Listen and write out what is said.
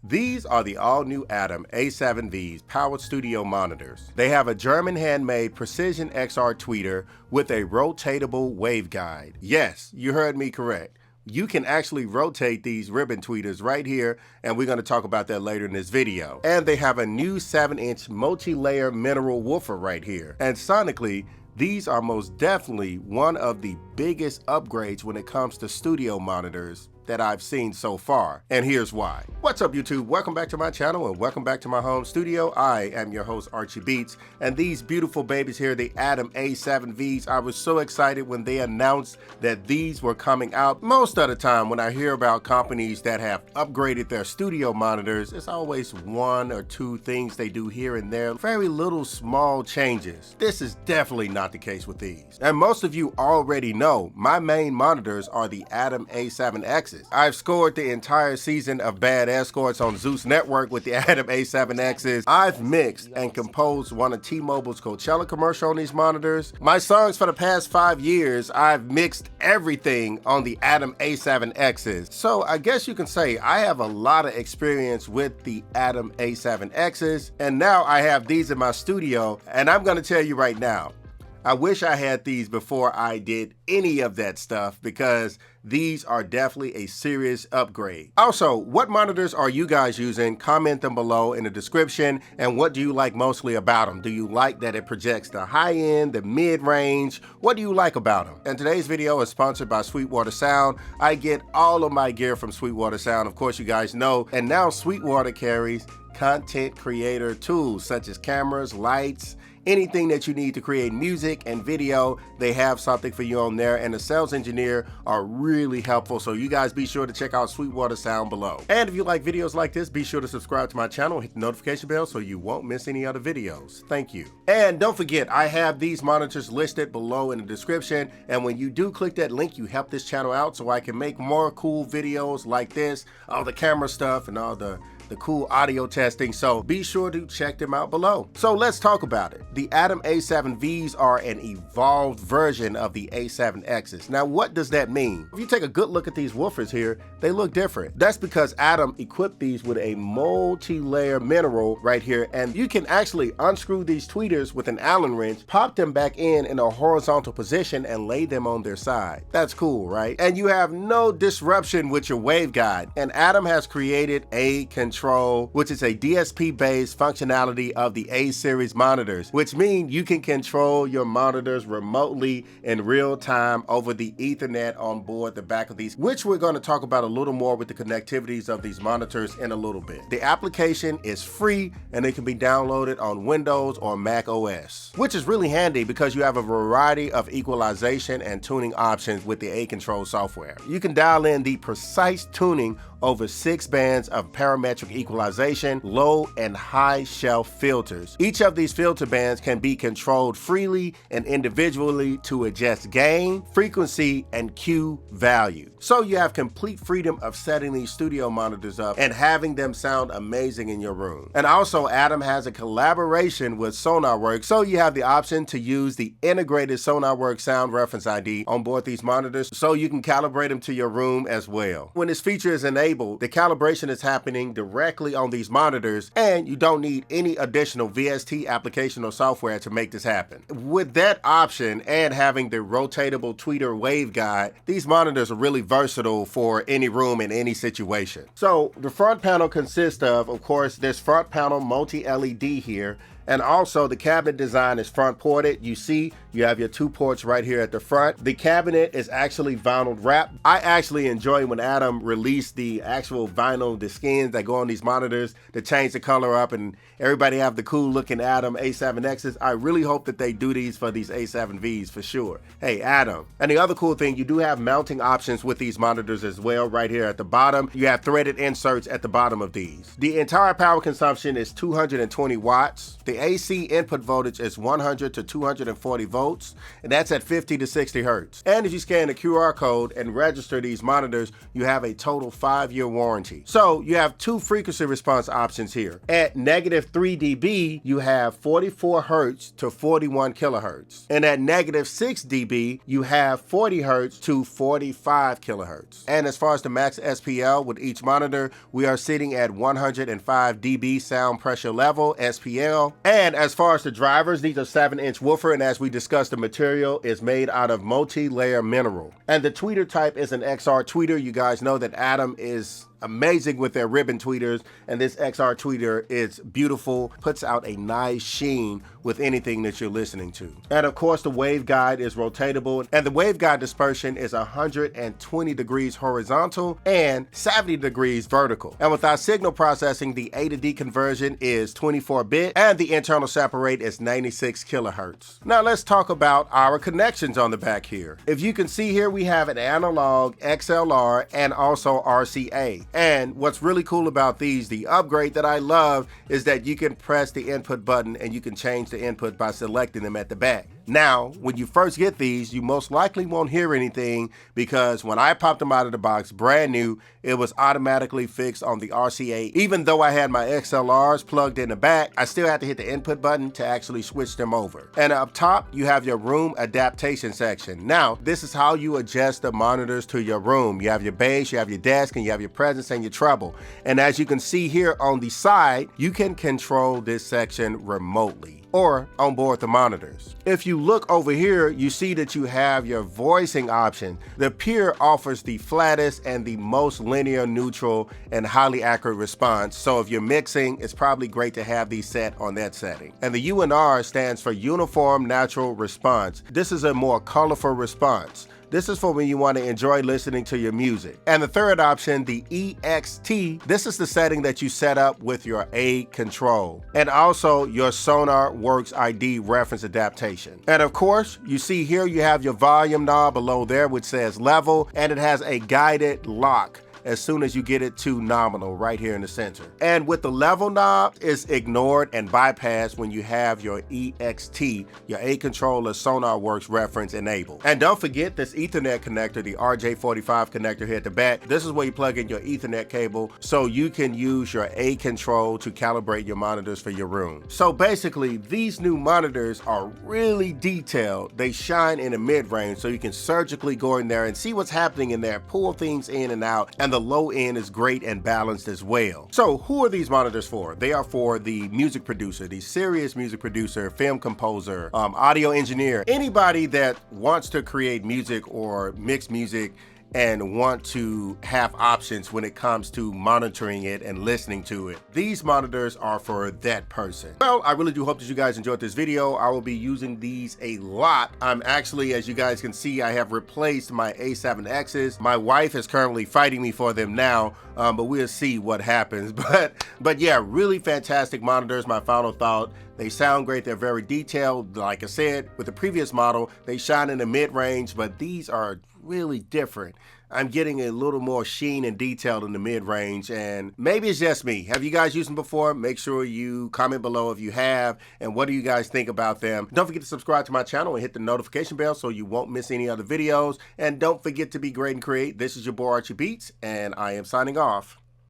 These are the all-new Adam A7V's powered studio monitors. They have a German handmade precision XR tweeter with a rotatable waveguide. Yes, you heard me correct. You can actually rotate these ribbon tweeters right here, and we're going to talk about that later in this video. And they have a new 7-inch multi-layer mineral woofer right here. And sonically, these are most definitely one of the biggest upgrades when it comes to studio monitors that I've seen so far, and here's why. What's up, YouTube? Welcome back to my channel and welcome back to my home studio. I am your host, Archie Beats, and these beautiful babies here, the Adam A7Vs, I was so excited when they announced that these were coming out. Most of the time when I hear about companies that have upgraded their studio monitors, it's always one or two things they do here and there, very little small changes. This is definitely not the case with these. And most of you already know my main monitors are the Adam A7Xs. I've scored the entire season of Bad Escorts on Zeus Network with the Adam A7Xs. I've mixed and composed one of T-Mobile's Coachella commercial on these monitors. My songs for the past 5 years, I've mixed everything on the Adam A7Xs. So I guess you can say I have a lot of experience with the Adam A7Xs, and now I have these in my studio, and I'm gonna tell you right now, I wish I had these before I did any of that stuff, because these are definitely a serious upgrade. Also, what monitors are you guys using? Comment them below in the description, and what do you like mostly about them? Do you like that it projects the high end, the mid-range? What do you like about them? And today's video is sponsored by Sweetwater Sound. I get all of my gear from Sweetwater Sound, of course you guys know, and now Sweetwater carries content creator tools such as cameras, lights, anything that you need to create music and video. They have something for you on there, and the sales engineer are really helpful, so you guys be sure to check out Sweetwater Sound below. And if you like videos like this, be sure to subscribe to my channel, hit the notification bell so you won't miss any other videos. Thank you. And don't forget, I have these monitors listed below in the description, and when you do click that link, you help this channel out so I can make more cool videos like this, all the camera stuff and all the cool audio testing, so be sure to check them out below. So let's talk about it. The Adam A7Vs are an evolved version of the A7Xs. Now, what does that mean? If you take a good look at these woofers here, they look different. That's because Adam equipped these with a multi-layer mineral right here, and you can actually unscrew these tweeters with an Allen wrench, pop them back in a horizontal position, and lay them on their side. That's cool, right? And you have no disruption with your waveguide. And Adam has created a control, which is a DSP-based functionality of the A-series monitors, which means you can control your monitors remotely in real time over the Ethernet on board the back of these, which we're going to talk about a little more with the connectivities of these monitors in a little bit. The application is free, and it can be downloaded on Windows or Mac OS, which is really handy because you have a variety of equalization and tuning options with the A-Control software. You can dial in the precise tuning over 6 bands of parametric equalization, low and high shelf filters. Each of these filter bands can be controlled freely and individually to adjust gain, frequency, and Q value. So you have complete freedom of setting these studio monitors up and having them sound amazing in your room. And also, Adam has a collaboration with Sonarworks, so you have the option to use the integrated Sonarworks sound reference ID on board these monitors, so you can calibrate them to your room as well. When this feature is enabled, the calibration is happening directly on these monitors, and you don't need any additional VST application or software to make this happen. With that option and having the rotatable tweeter waveguide, these monitors are really versatile for any room in any situation. So the front panel consists of course, this front panel multi-LED here. And also the cabinet design is front ported. You see, you have your 2 ports right here at the front. The cabinet is actually vinyl wrapped. I actually enjoy when Adam released the actual vinyl, the skins that go on these monitors to change the color up, and everybody have the cool looking Adam A7Xs. I really hope that they do these for these A7Vs for sure. Hey, Adam. And the other cool thing, you do have mounting options with these monitors as well. Right here at the bottom, you have threaded inserts at the bottom of these. The entire power consumption is 220 watts. The The AC input voltage is 100 to 240 volts, and that's at 50 to 60 hertz. And if you scan the QR code and register these monitors, you have a total 5-year warranty. So you have two frequency response options here. At -3 dB, you have 44 hertz to 41 kilohertz. And at -6 dB, you have 40 hertz to 45 kilohertz. And as far as the max SPL with each monitor, we are sitting at 105 dB sound pressure level, SPL. And as far as the drivers, these are 7-inch woofer, and as we discussed, the material is made out of multi-layer mineral. And the tweeter type is an XR tweeter. You guys know that Adam is amazing with their ribbon tweeters, and this XR tweeter is beautiful, puts out a nice sheen with anything that you're listening to. And of course, the waveguide is rotatable, and the waveguide dispersion is 120 degrees horizontal and 70 degrees vertical. And with our signal processing, the A to D conversion is 24-bit, and the internal sample rate is 96 kilohertz. Now let's talk about our connections on the back here. If you can see here, we have an analog, XLR, and also RCA. And what's really cool about these, the upgrade that I love, is that you can press the input button and you can change the input by selecting them at the back. Now, when you first get these, you most likely won't hear anything because when I popped them out of the box brand new, it was automatically fixed on the RCA. Even though I had my XLRs plugged in the back, I still had to hit the input button to actually switch them over. And up top, you have your room adaptation section. Now, this is how you adjust the monitors to your room. You have your bass, you have your desk, and you have your presence and your treble. And as you can see here on the side, you can control this section remotely or on board the monitors. If you look over here, you see that you have your voicing option. The Pure offers the flattest and the most linear, neutral, and highly accurate response. So if you're mixing, it's probably great to have these set on that setting. And the UNR stands for Uniform Natural Response. This is a more colorful response. This is for when you want to enjoy listening to your music. And the third option, the EXT, this is the setting that you set up with your A control and also your Sonarworks ID reference adaptation. And of course, you see here you have your volume knob below there which says level, and it has a guided lock as soon as you get it to nominal right here in the center. And with the level knob, it's ignored and bypassed when you have your EXT, your A controller Sonarworks reference enabled. And don't forget this Ethernet connector, the RJ45 connector here at the back. This is where you plug in your Ethernet cable so you can use your A control to calibrate your monitors for your room. So basically, these new monitors are really detailed. They shine in the mid-range so you can surgically go in there and see what's happening in there, pull things in and out, and the low end is great and balanced as well. So who are these monitors for? They are for the music producer, the serious music producer, film composer, audio engineer, anybody that wants to create music or mix music and want to have options when it comes to monitoring it and listening to it. These monitors are for that person. Well, I really do hope that you guys enjoyed this video. I will be using these a lot. I'm actually, as you guys can see, I have replaced my A7Xs. My wife is currently fighting me for them now, but we'll see what happens. But yeah, really fantastic monitors. My final thought, they sound great. They're very detailed. Like I said, with the previous model, they shine in the mid-range, but these are really different. I'm getting a little more sheen and detail in the mid-range, and maybe it's just me. Have you guys used them before? Make sure you comment below if you have, and what do you guys think about them? Don't forget to subscribe to my channel and hit the notification bell so you won't miss any other videos, and don't forget to be great and create. This is your boy Archie Beats, and I am signing off.